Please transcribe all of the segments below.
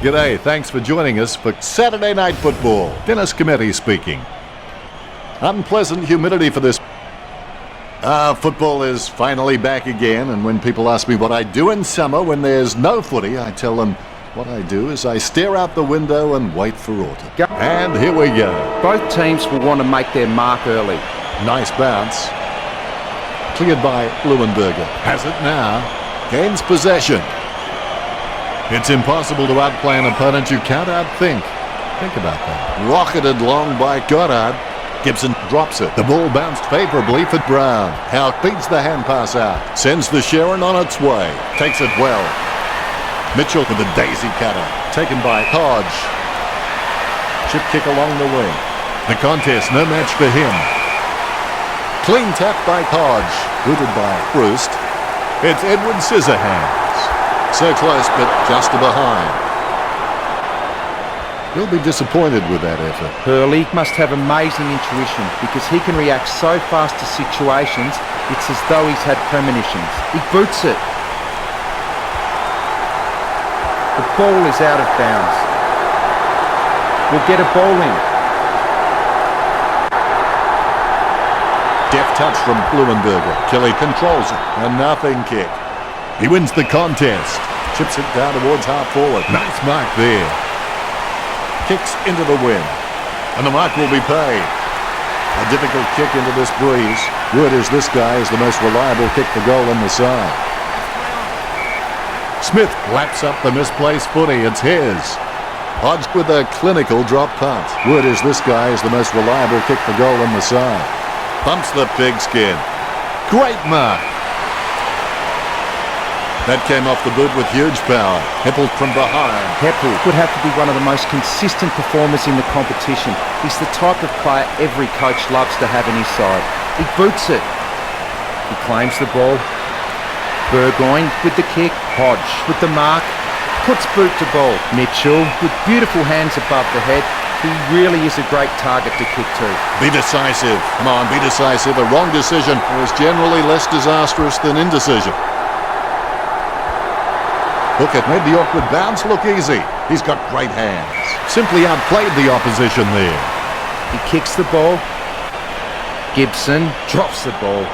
G'day, thanks for joining us for Saturday Night Football. Dennis Cometti speaking. Unpleasant humidity for this. Football is finally back again, and when people ask me what I do in summer when there's no footy, I tell them what I do is I stare out the window and wait for autumn. And here we go. Both teams will want to make their mark early. Nice bounce. Cleared by Leuenberger. Has it now. Gains possession. It's impossible to outplay an opponent you can't outthink. Think about that. Rocketed long by Goddard. Gibson drops it. The ball bounced favourably for Brown. Howe beats the hand pass out. Sends the Sharon on its way. Takes it well. Mitchell with a daisy cutter. Taken by Hodge. Chip kick along the wing. The contest, no match for him. Clean tap by Hodge. Booted by Proust. It's Edward Scissorhands. So close, but just behind. He'll be disappointed with that effort. Hurley must have amazing intuition because he can react so fast to situations, it's as though he's had premonitions. He boots it. The ball is out of bounds. We'll get a ball in. Deft touch from Leuenberger. Kelly controls it. A nothing kick. He wins the contest. Chips it down towards half forward. Nice mark there. Kicks into the wind. And the mark will be paid. A difficult kick into this breeze. Word is this guy is the most reliable kick for goal in the side. Smith laps up the misplaced footy. It's his. Hodge with a clinical drop punt. Word is this guy is the most reliable kick for goal in the side. Bumps the pigskin. Great mark. That came off the boot with huge power. Heppel from behind. Heppel would have to be one of the most consistent performers in the competition. He's the type of player every coach loves to have in his side. He boots it. He claims the ball. Burgoyne with the kick. Hodge with the mark. Puts boot to ball. Mitchell with beautiful hands above the head. He really is a great target to kick to. Be decisive. Come on, be decisive. A wrong decision is generally less disastrous than indecision. Look, it made the awkward bounce look easy. He's got great hands. Simply outplayed the opposition there. He kicks the ball. Gibson drops the ball.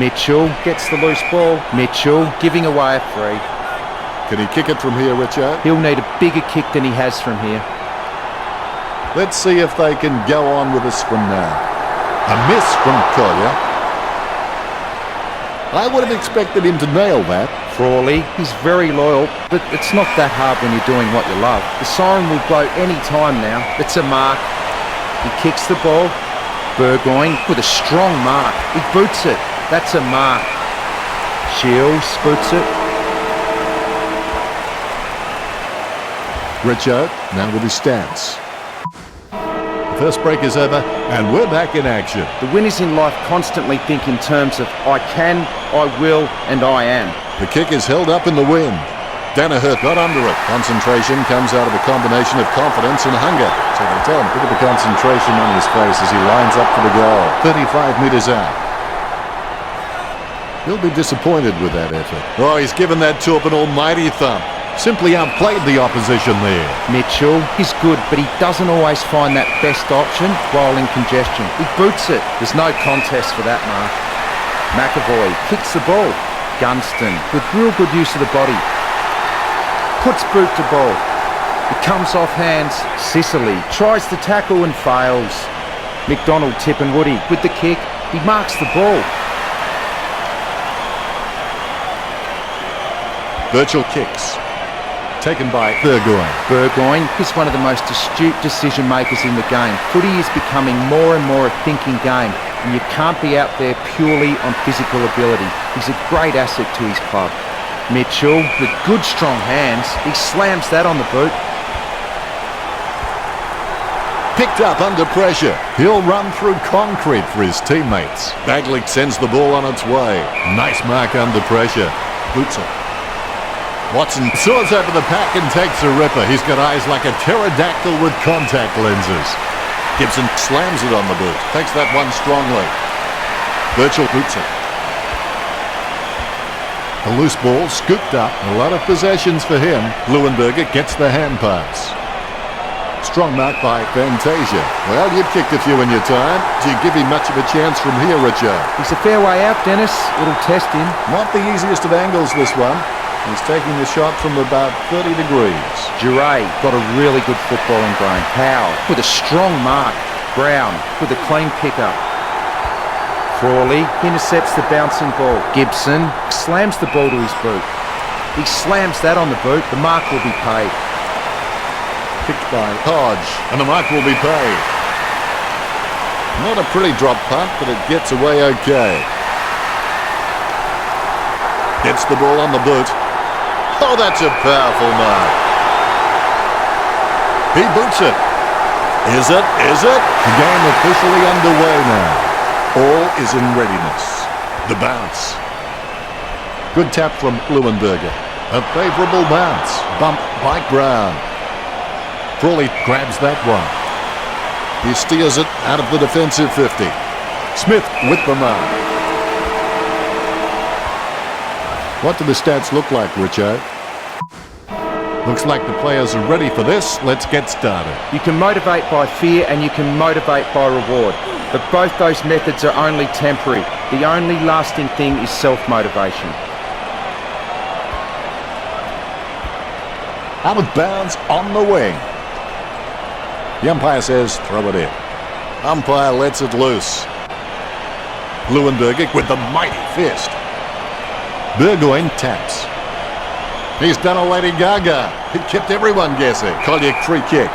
Mitchell gets the loose ball. Mitchell giving away a free. Can he kick it from here, Richard? He'll need a bigger kick than he has from here. Let's see if they can go on with this from now. A miss from Collier. I would have expected him to nail that. Frawley, he's very loyal, but it's not that hard when you're doing what you love. The siren will blow any time now. It's a mark. He kicks the ball. Burgoyne with a strong mark. He boots it. That's a mark. Shields boots it. Richo now with his stance. The first break is over and we're back in action. The winners in life constantly think in terms of I can, I will, and I am. The kick is held up in the wind. Danaher got under it. Concentration comes out of a combination of confidence and hunger. So they tell him, look at the concentration on his face as he lines up for the goal. 35 metres out. He'll be disappointed with that effort. Oh, he's given that Torp an almighty thump. Simply outplayed the opposition there. Mitchell is good, but he doesn't always find that best option while in congestion. He boots it. There's no contest for that mark. McAvoy kicks the ball. Gunston with real good use of the body. Puts boot to ball. It comes off hands. Sicily tries to tackle and fails. McDonald, Tip and Woody with the kick. He marks the ball. Virtual kicks. Taken by Burgoyne. Burgoyne is one of the most astute decision makers in the game. Footy is becoming more and more a thinking game, and you can't be out there purely on physical ability. He's a great asset to his club. Mitchell with good strong hands. He slams that on the boot. Picked up under pressure. He'll run through concrete for his teammates. Bagley sends the ball on its way. Nice mark under pressure. Boots it. Watson soars over the pack and takes a ripper. He's got eyes like a pterodactyl with contact lenses. Gibson slams it on the boot. Takes that one strongly. Virtual boots it. A loose ball scooped up. A lot of possessions for him. Leuenberger gets the hand pass. Strong mark by Fantasia. Well, you've kicked a few in your time. Do you give him much of a chance from here, Richard? He's a fair way out, Dennis. It'll test him. Not the easiest of angles, this one. He's taking the shot from about 30 degrees. Jure got a really good footballing brain. Howe with a strong mark. Brown with a clean pickup. Frawley intercepts the bouncing ball. Gibson slams the ball to his boot. He slams that on the boot. The mark will be paid. Picked by Hodge, and the mark will be paid. Not a pretty drop punt, but it gets away okay. Gets the ball on the boot. Oh, that's a powerful mark. He boots it. Is it? Is it? The game officially underway now. All is in readiness. The bounce. Good tap from Leuenberger. A favourable bounce. Bump by Brown. Frawley grabs that one. He steers it out of the defensive 50. Smith with the mark. What do the stats look like, Richo? Looks like the players are ready for this. Let's get started. You can motivate by fear and you can motivate by reward. But both those methods are only temporary. The only lasting thing is self-motivation. Out of bounds on the wing. The umpire says throw it in. Umpire lets it loose. Leuenberger with the mighty fist. Burgoyne taps. He's done a Lady Gaga. He kept everyone guessing. Collier free kick.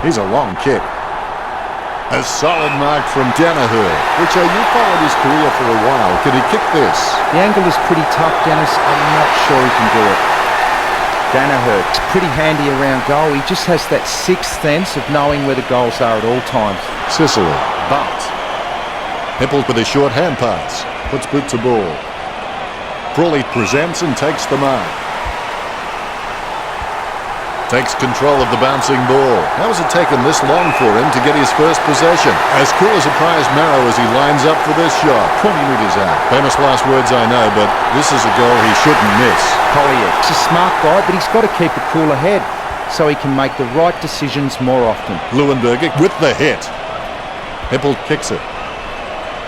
He's a long kick. A solid mark from Danaher. Richard, you followed his career for a while. Could he kick this? The angle is pretty tough, Dennis. I'm not sure he can do it. Danaher, it's pretty handy around goal. He just has that sixth sense of knowing where the goals are at all times. Sicily, bumped. Hippel with a short hand pass. Puts boot to ball. Frawley presents and takes the mark. Takes control of the bouncing ball. How has it taken this long for him to get his first possession? As cool as a prize marrow as he lines up for this shot. 20 metres out. Famous last words, I know, but this is a goal he shouldn't miss. Collier, he's a smart guy, but he's got to keep a cooler head so he can make the right decisions more often. Leuenberger with the hit. Hippel kicks it.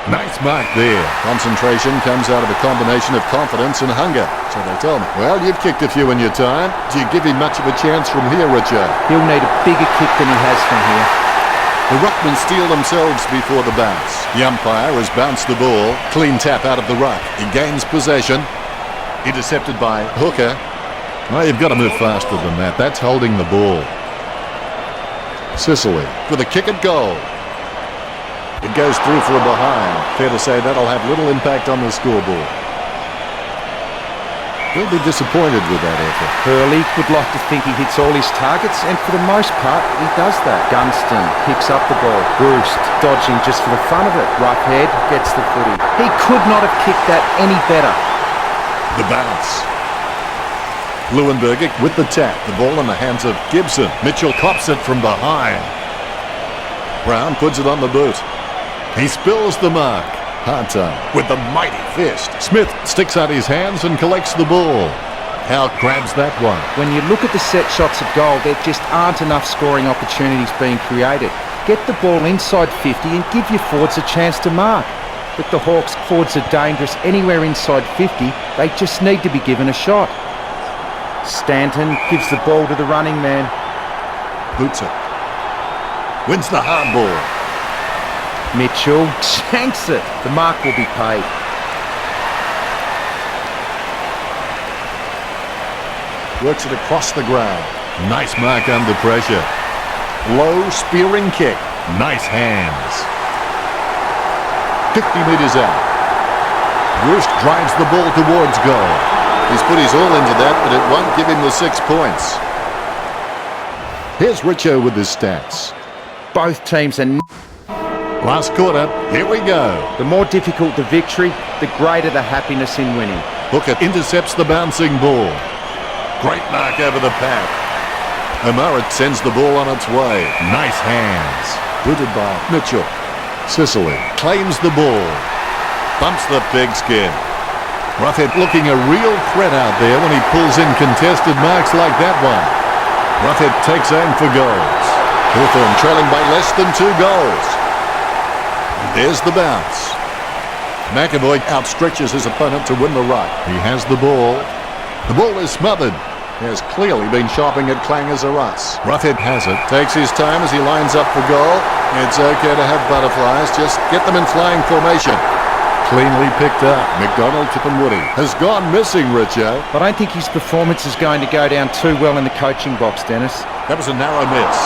Nice mark there. Concentration comes out of a combination of confidence and hunger. So they tell me. Well, you've kicked a few in your time. Do you give him much of a chance from here, Richard? He'll need a bigger kick than he has from here. The Ruckmen steal themselves before the bounce. The umpire has bounced the ball. Clean tap out of the ruck. He gains possession. Intercepted by Hooker. Well, you've got to move faster than that. That's holding the ball. Sicily with a kick at goal. It goes through for a behind. Fair to say that'll have little impact on the scoreboard. He'll be disappointed with that effort. Hurley would like to think he hits all his targets, and for the most part, he does that. Gunston picks up the ball. Bruce dodging just for the fun of it. Roughhead gets the footy. He could not have kicked that any better. The bounce. Leuenberger with the tap. The ball in the hands of Gibson. Mitchell cops it from behind. Brown puts it on the boot. He spills the mark. Hard time with the mighty fist. Smith sticks out his hands and collects the ball. Howe grabs that one. When you look at the set shots at goal, there just aren't enough scoring opportunities being created. Get the ball inside 50 and give your forwards a chance to mark. But the Hawks' forwards are dangerous anywhere inside 50. They just need to be given a shot. Stanton gives the ball to the running man. Boots it. Wins the hard ball. Mitchell shanks it. The mark will be paid. Works it across the ground. Nice mark under pressure. Low spearing kick. Nice hands. 50 metres out. Roost drives the ball towards goal. He's put his all into that, but it won't give him the 6 points. Here's Richo with his stats. Both teams are... Last quarter, here we go. The more difficult the victory, the greater the happiness in winning. Hooker intercepts the bouncing ball. Great mark over the pad. O'Mara sends the ball on its way. Nice hands. Booted by Mitchell. Sicily claims the ball. Bumps the pigskin. Roughhead looking a real threat out there when he pulls in contested marks like that one. Roughhead takes aim for goals. Hawthorn trailing by less than 2 goals. There's the bounce. McAvoy outstretches his opponent to win the ruck. He has the ball. The ball is smothered. He has clearly been shopping at Clangers or us. Roughhead has it. Takes his time as he lines up for goal. It's okay to have butterflies. Just get them in flying formation. Cleanly picked up. McDonald, Tippenwoody has gone missing, Richo. I don't think his performance is going to go down too well in the coaching box, Dennis. That was a narrow miss.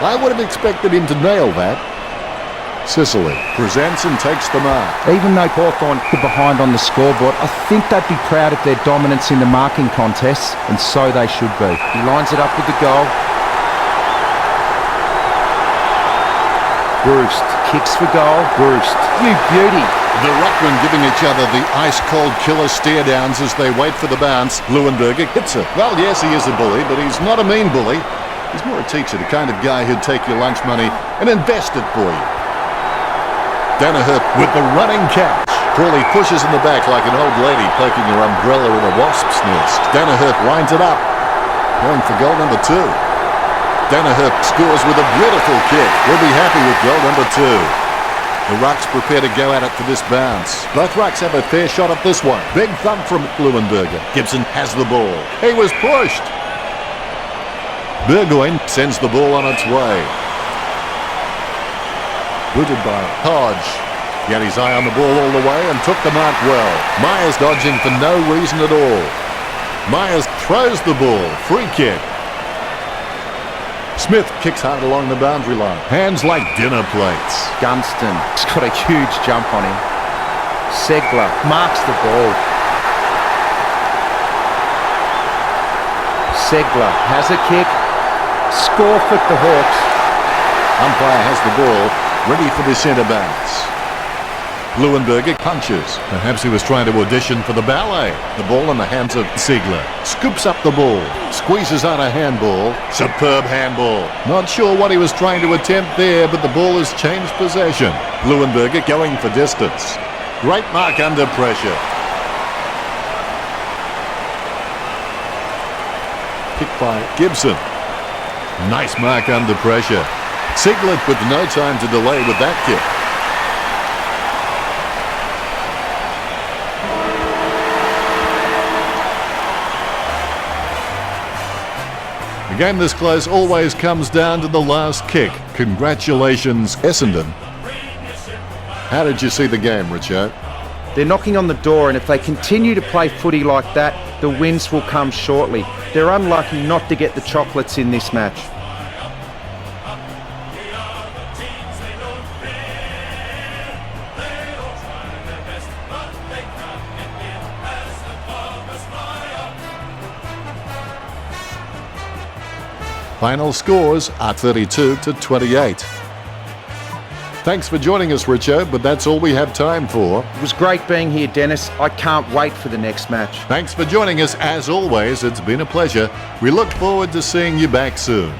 I would have expected him to nail that. Sicily presents and takes the mark. Even though Hawthorn are behind on the scoreboard, I think they'd be proud of their dominance in the marking contests, and so they should be. He lines it up with the goal. Brewst kicks for goal. Brewst, you beauty. The ruckmen giving each other the ice-cold killer stare-downs as they wait for the bounce. Leuenberger hits it. Well, yes, he is a bully, but he's not a mean bully. He's more a teacher, the kind of guy who'd take your lunch money and invest it for you. Danaher with the running catch. Crawley pushes in the back like an old lady poking her umbrella in a wasp's nest. Danaher winds it up, going for goal number 2. Danaher scores with a beautiful kick. We'll be happy with goal number 2. The Rucks prepare to go at it for this bounce. Both Rucks have a fair shot at this one. Big thump from Leuenberger. Gibson has the ball. He was pushed. Burgoyne sends the ball on its way. Booted by Hodge. He had his eye on the ball all the way and took the mark well. Myers dodging for no reason at all. Myers throws the ball. Free kick. Smith kicks hard along the boundary line. Hands like dinner plates. Gunston has got a huge jump on him. Segler marks the ball. Segler has a kick. Score for the Hawks. Umpire has the ball. Ready for the centre bounce. Leuenberger punches. Perhaps he was trying to audition for the ballet. The ball in the hands of Ziegler. Scoops up the ball. Squeezes out a handball. Superb handball. Not sure what he was trying to attempt there, but the ball has changed possession. Leuenberger going for distance. Great mark under pressure. Kick by Gibson. Nice mark under pressure. Ziegler with no time to delay with that kick. A game this close always comes down to the last kick. Congratulations, Essendon. How did you see the game, Richo? They're knocking on the door, and if they continue to play footy like that, the wins will come shortly. They're unlucky not to get the chocolates in this match. Final scores are 32-28. Thanks for joining us, Richo, but that's all we have time for. It was great being here, Dennis. I can't wait for the next match. Thanks for joining us. As always, it's been a pleasure. We look forward to seeing you back soon.